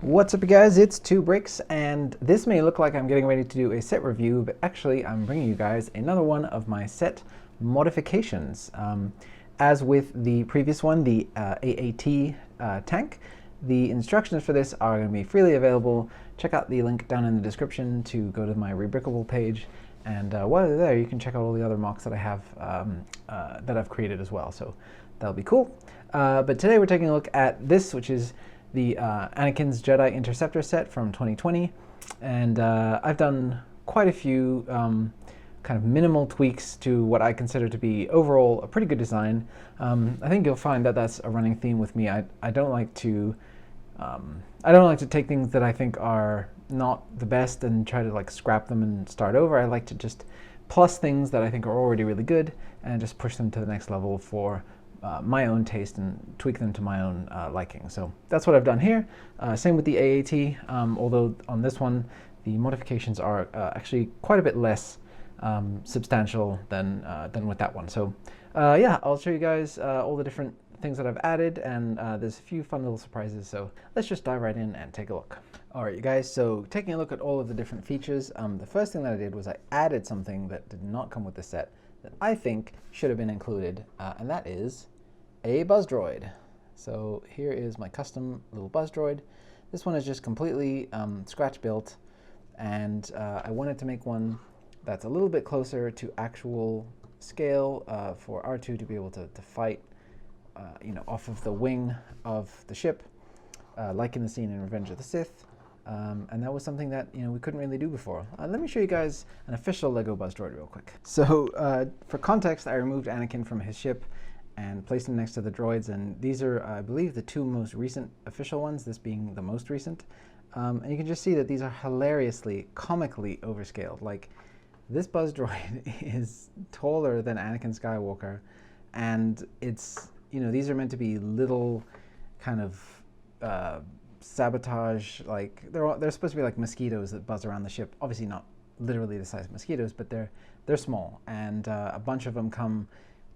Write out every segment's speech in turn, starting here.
What's up, you guys? It's 2bricks, and this may look like I'm getting ready to do a set review, but actually I'm bringing you guys another one of my set modifications. As with the previous one, the AAT tank, the instructions for this are going to be freely available. Check out the link down in the description to go to my Rebrickable page, and while you're there, you can check out all the other mocks that I have that I've created as well, so that'll be cool. But today we're taking a look at this, which is the Actis Jedi Interceptor set from 2020, and I've done quite a few kind of minimal tweaks to what I consider to be overall a pretty good design. I think you'll find that that's a running theme with me. I don't like to take things that I think are not the best and try to like scrap them and start over. I like to just plus things that I think are already really good and just push them to the next level for my own taste and tweak them to my own liking. So that's what I've done here. Same with the AAT, although on this one the modifications are actually quite a bit less substantial than with that one. So yeah, I'll show you guys all the different things that I've added, and there's a few fun little surprises, so let's just dive right in and take a look. Alright, you guys, so taking a look at all of the different features, the first thing that I did was I added something that did not come with the set that I think should have been included, and that is a Buzz Droid. So here is my custom little Buzz Droid. This one is just completely scratch built, and I wanted to make one that's a little bit closer to actual scale for R2 to be able to fight off of the wing of the ship, like in the scene in Revenge of the Sith. And that was something that we couldn't really do before. Let me show you guys an official Lego Buzz Droid real quick. So for context, I removed Anakin from his ship and placed him next to the droids, and these are, I believe, the two most recent official ones, this being the most recent. And you can just see that these are hilariously, comically overscaled. Like, this Buzz Droid is taller than Anakin Skywalker, and it's, these are meant to be little kind of sabotage, like they're supposed to be like mosquitoes that buzz around the ship. Obviously not literally the size of mosquitoes, but they're small, and a bunch of them come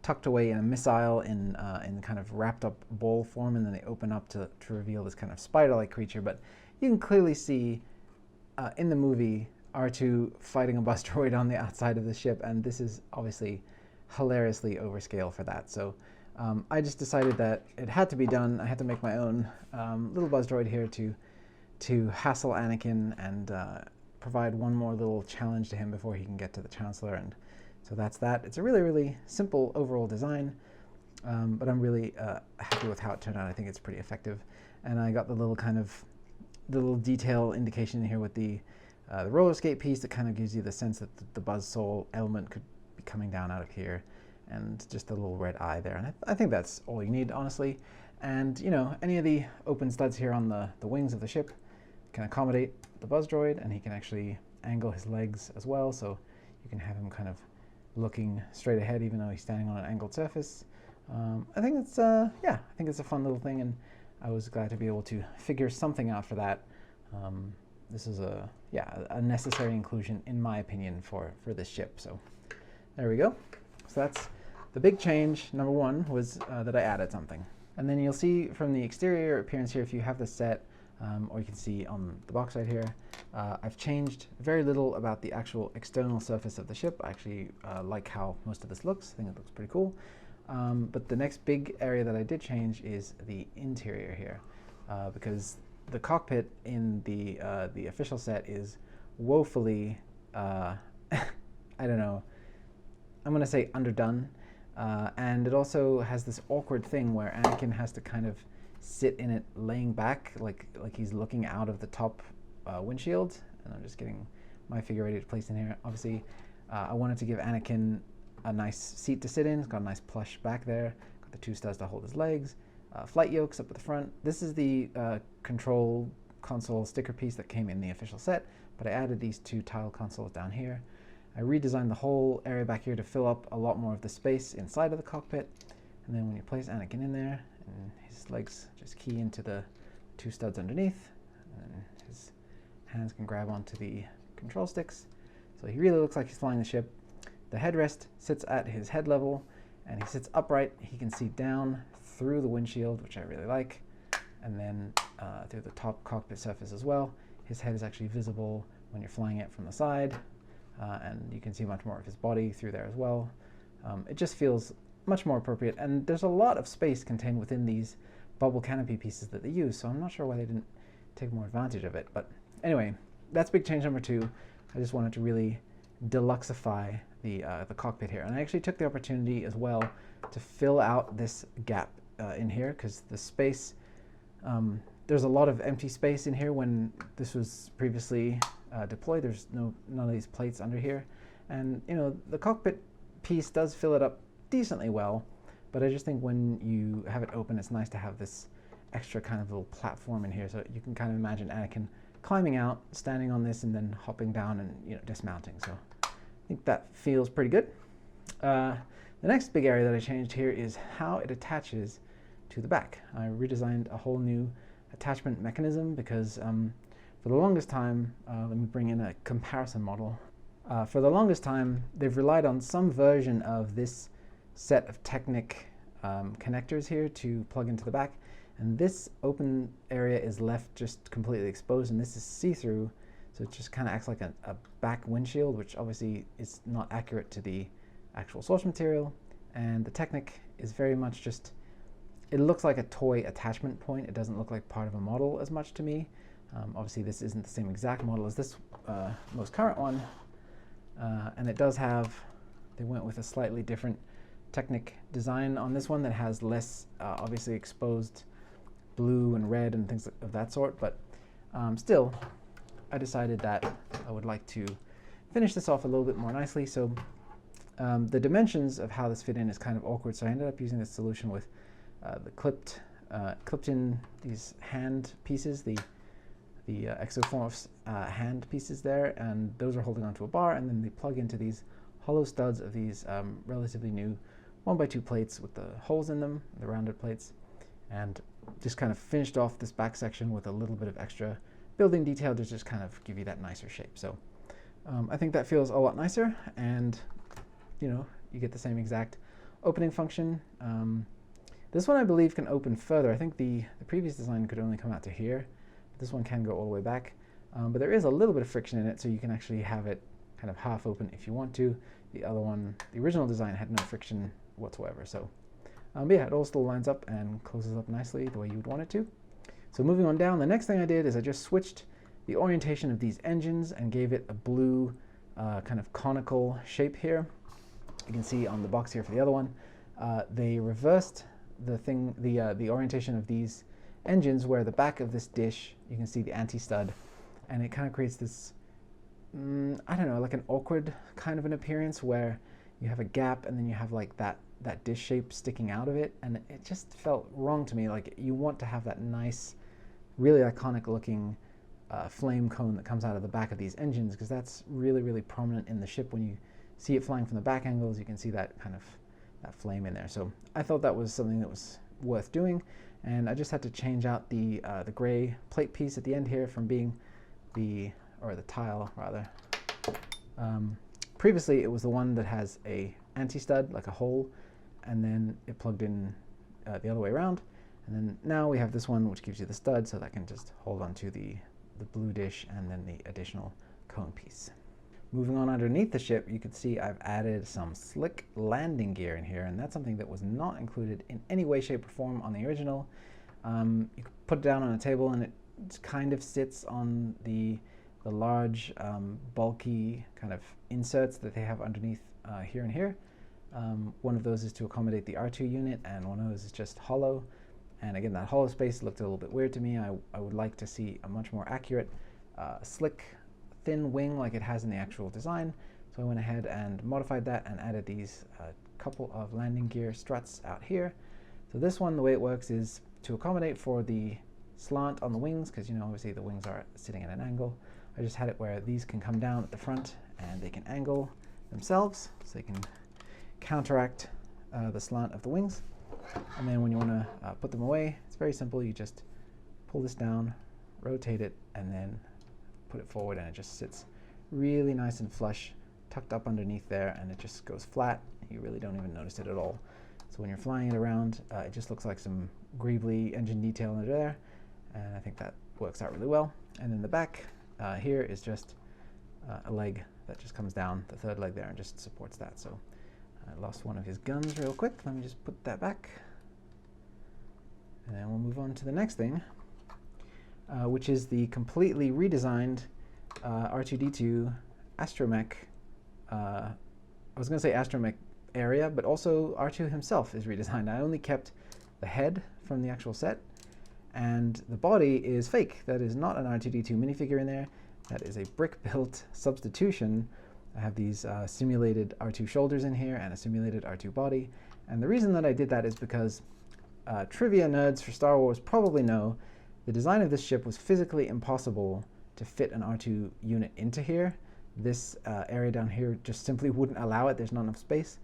tucked away in a missile in kind of wrapped up ball form, and then they open up to reveal this kind of spider-like creature. But you can clearly see in the movie R2 fighting a Buzz Droid on the outside of the ship, and this is obviously hilariously overscale for that. So I just decided that it had to be done. I had to make my own little Buzz Droid here to hassle Anakin and provide one more little challenge to him before he can get to the Chancellor. And so that's that. It's a really, really simple overall design, but I'm really happy with how it turned out. I think it's pretty effective. And I got the little detail indication here with the roller skate piece that kind of gives you the sense that the Buzz Soul element could be coming down out of here, and just a little red eye there. And I think that's all you need, honestly. And any of the open studs here on the wings of the ship can accommodate the Buzz Droid, and he can actually angle his legs as well, so you can have him kind of looking straight ahead even though he's standing on an angled surface. I think it's I think it's a fun little thing, and I was glad to be able to figure something out for that. This is a necessary inclusion, in my opinion, for this ship. So there we go. So that's the big change. Number one was that I added something. And then you'll see from the exterior appearance here, if you have the set, or you can see on the box right here, I've changed very little about the actual external surface of the ship. I actually like how most of this looks. I think it looks pretty cool. But the next big area that I did change is the interior here, because the cockpit in the official set is woefully, I don't know, I'm going to say underdone. And it also has this awkward thing where Anakin has to kind of sit in it laying back, like he's looking out of the top windshield. And I'm just getting my figure ready to place in here. Obviously, I wanted to give Anakin a nice seat to sit in. It's got a nice plush back there. Got the two studs to hold his legs. Flight yokes up at the front. This is the control console sticker piece that came in the official set, but I added these two tile consoles down here. I redesigned the whole area back here to fill up a lot more of the space inside of the cockpit. And then when you place Anakin in there, and his legs just key into the two studs underneath, and his hands can grab onto the control sticks. So he really looks like he's flying the ship. The headrest sits at his head level, and he sits upright. He can see down through the windshield, which I really like. and then through the top cockpit surface as well. His head is actually visible when you're flying it from the side, and you can see much more of his body through there as well. It just feels much more appropriate, and there's a lot of space contained within these bubble canopy pieces that they use, so I'm not sure why they didn't take more advantage of it. But anyway, that's big change number 2. I just wanted to really deluxify the cockpit here, and I actually took the opportunity as well to fill out this gap in here, because the space, there's a lot of empty space in here when this was previously deployed. There's none of these plates under here, and you know, the cockpit piece does fill it up decently well, but I just think when you have it open, it's nice to have this extra kind of little platform in here, so you can kind of imagine Anakin climbing out, standing on this, and then hopping down and, you know, dismounting. So I think that feels pretty good. The next big area that I changed here is how it attaches to the back. I redesigned a whole new attachment mechanism because for the longest time, let me bring in a comparison model. For the longest time, they've relied on some version of this set of Technic connectors here to plug into the back, and this open area is left just completely exposed, and this is see-through, so it just kind of acts like a back windshield, which obviously is not accurate to the actual source material. And the Technic is very much just, it looks like a toy attachment point. It doesn't look like part of a model as much to me. Obviously this isn't the same exact model as this most current one, and it does have, they went with a slightly different Technic design on this one that has less obviously exposed blue and red and things of that sort, but still I decided that I would like to finish this off a little bit more nicely. So the dimensions of how this fit in is kind of awkward, so I ended up using this solution with the clipped in these hand pieces, the Exoforce hand pieces there, and those are holding onto a bar, and then they plug into these hollow studs of these relatively new 1x2 plates with the holes in them, the rounded plates, and just kind of finished off this back section with a little bit of extra building detail to just kind of give you that nicer shape. So I think that feels a lot nicer, and you know, you get the same exact opening function. This one I believe can open further. I think the previous design could only come out to here. This one can go all the way back, but there is a little bit of friction in it, so you can actually have it kind of half open if you want to. The other one, the original design, had no friction whatsoever. So but yeah, it all still lines up and closes up nicely the way you would want it to. So moving on down, the next thing I did is I just switched the orientation of these engines and gave it a blue kind of conical shape here. You can see on the box here for the other one, they reversed the orientation of these engines, where the back of this dish, you can see the anti-stud, and it kind of creates this, I don't know, like an awkward kind of an appearance where you have a gap and then you have like that dish shape sticking out of it, and it just felt wrong to me. Like, you want to have that nice, really iconic looking flame cone that comes out of the back of these engines, because that's really, really prominent in the ship. When you see it flying from the back angles, you can see that kind of that flame in there. So I thought that was something that was worth doing, and I just had to change out the gray plate piece at the end here from being the tile rather. Previously it was the one that has a anti-stud, like a hole, and then it plugged in the other way around, and then now we have this one which gives you the stud, so that can just hold onto the blue dish and then the additional cone piece. Moving on underneath the ship, you can see I've added some slick landing gear in here, and that's something that was not included in any way, shape, or form on the original. You can put it down on a table and it kind of sits on the large, bulky kind of inserts that they have underneath here and here. One of those is to accommodate the R2 unit, and one of those is just hollow. And again, that hollow space looked a little bit weird to me. I would like to see a much more accurate, slick, thin wing like it has in the actual design. So I went ahead and modified that and added these couple of landing gear struts out here. So this one, the way it works is to accommodate for the slant on the wings, because you know, obviously the wings are sitting at an angle. I just had it where these can come down at the front and they can angle themselves, so they can counteract the slant of the wings. And then when you want to put them away, it's very simple. You just pull this down, rotate it, and then put it forward, and it just sits really nice and flush, tucked up underneath there, and it just goes flat. You really don't even notice it at all. So when you're flying it around, it just looks like some greebly engine detail under there. and I think that works out really well. And then the back here is just a leg that just comes down, the third leg there, and just supports that. So I lost one of his guns real quick. Let me just put that back. And then we'll move on to the next thing, which is the completely redesigned R2-D2 astromech. I was going to say astromech area, but also R2 himself is redesigned. I only kept the head from the actual set, and the body is fake. That is not an R2-D2 minifigure in there. That is a brick-built substitution. I have these simulated R2 shoulders in here and a simulated R2 body. And the reason that I did that is because trivia nerds for Star Wars probably know the design of this ship was physically impossible to fit an R2 unit into here. This area down here just simply wouldn't allow it. There's not enough space.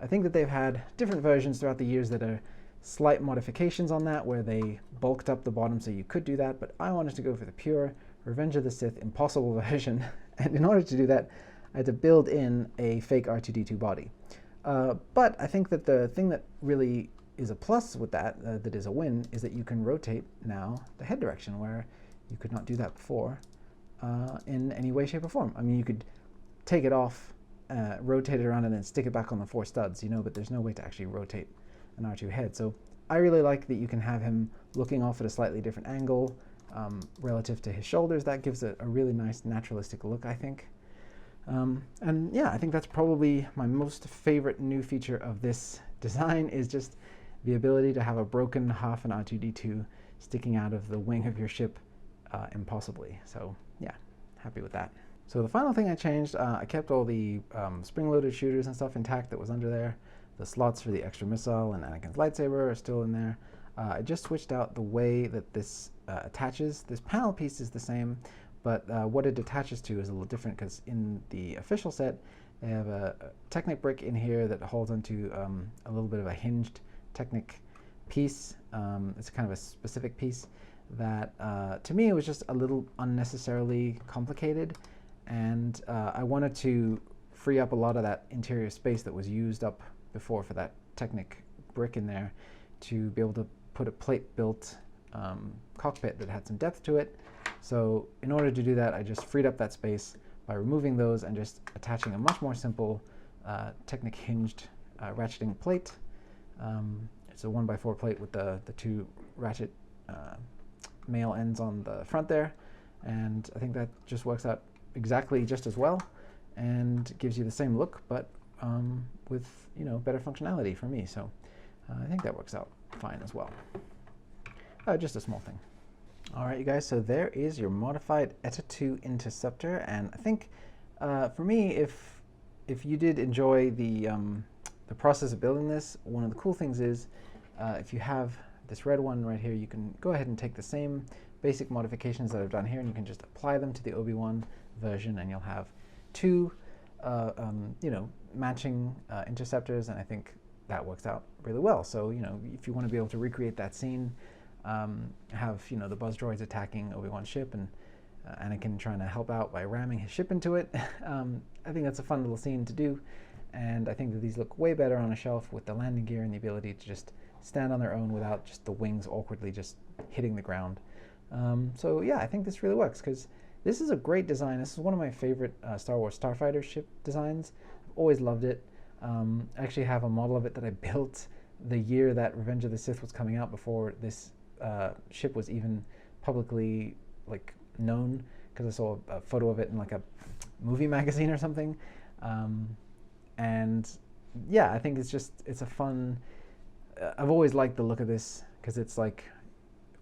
I think that they've had different versions throughout the years that are slight modifications on that, where they bulked up the bottom so you could do that, but I wanted to go for the pure Revenge of the Sith impossible version, and in order to do that, I had to build in a fake R2-D2 body. But I think that the thing that really is a plus with that, that is a win, is that you can rotate now the head direction, where you could not do that before in any way, shape, or form. I mean, you could take it off, rotate it around, and then stick it back on the 4 studs, you know, but there's no way to actually rotate an R2 head. So I really like that you can have him looking off at a slightly different angle relative to his shoulders. That gives it a really nice naturalistic look, I think. And yeah, I think that's probably my most favorite new feature of this design, is just the ability to have a broken half an R2-D2 sticking out of the wing of your ship impossibly. So yeah, happy with that. So the final thing I changed, I kept all the spring-loaded shooters and stuff intact that was under there. The slots for the extra missile and Anakin's lightsaber are still in there. I just switched out the way that this attaches. This panel piece is the same, but what it attaches to is a little different, because in the official set, they have a Technic brick in here that holds onto a little bit of a hinged Technic piece. It's kind of a specific piece that, to me, it was just a little unnecessarily complicated, and I wanted to free up a lot of that interior space that was used up before for that Technic brick in there, to be able to put a plate-built cockpit that had some depth to it. So in order to do that, I just freed up that space by removing those and just attaching a much more simple Technic hinged ratcheting plate. It's a 1x4 plate with the 2 ratchet male ends on the front there, and I think that just works out exactly just as well and gives you the same look, but with, you know, better functionality for me. So I think that works out fine as well. Just a small thing. All right, you guys, so there is your modified ETA 2 Interceptor, and I think for me, if you did enjoy the process of building this, one of the cool things is if you have this red one right here, you can go ahead and take the same basic modifications that I've done here, and you can just apply them to the Obi-Wan version, and you'll have 2 you know, matching interceptors, and I think that works out really well. So, you know, if you want to be able to recreate that scene, have, you know, the Buzz Droids attacking Obi-Wan's ship and Anakin trying to help out by ramming his ship into it, I think that's a fun little scene to do, and I think that these look way better on a shelf with the landing gear and the ability to just stand on their own without just the wings awkwardly just hitting the ground. So yeah, I think this really works, because this is a great design. This is one of my favorite Star Wars Starfighter ship designs. I've always loved it. I actually have a model of it that I built the year that Revenge of the Sith was coming out, before this ship was even publicly like known, because I saw a photo of it in like a movie magazine or something. And yeah, I think it's a fun, I've always liked the look of this, because it's like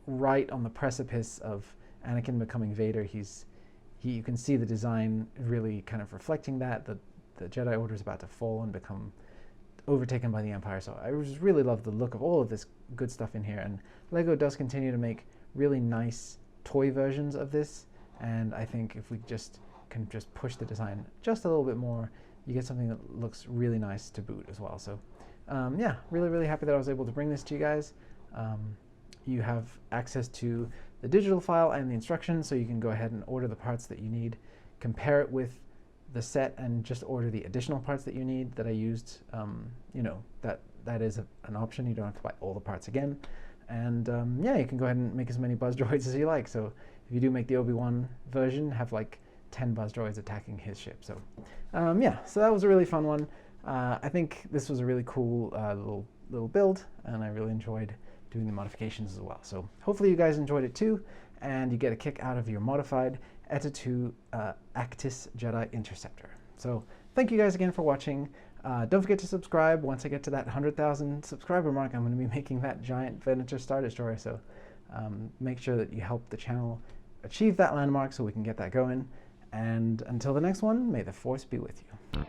right on the precipice of Anakin becoming Vader. You can see the design really kind of reflecting that. The Jedi Order is about to fall and become overtaken by the Empire. So I just really love the look of all of this good stuff in here. And LEGO does continue to make really nice toy versions of this. And I think if we can push the design just a little bit more, you get something that looks really nice to boot as well. So yeah, really, really happy that I was able to bring this to you guys. You have access to the digital file and the instructions, so you can go ahead and order the parts that you need, compare it with the set, and just order the additional parts that you need that I used. You know, that is an option. You don't have to buy all the parts again. And yeah, you can go ahead and make as many Buzz Droids as you like. So if you do make the Obi-Wan version, have like 10 Buzz Droids attacking his ship. So yeah, so that was a really fun one. I think this was a really cool little build, and I really enjoyed doing the modifications as well. So hopefully you guys enjoyed it too, and you get a kick out of your modified Eta 2 Actis Jedi Interceptor. So thank you guys again for watching. Don't forget to subscribe. Once I get to that 100,000 subscriber mark, I'm going to be making that giant Venator Star Destroyer. So make sure that you help the channel achieve that landmark so we can get that going. And until the next one, may the Force be with you.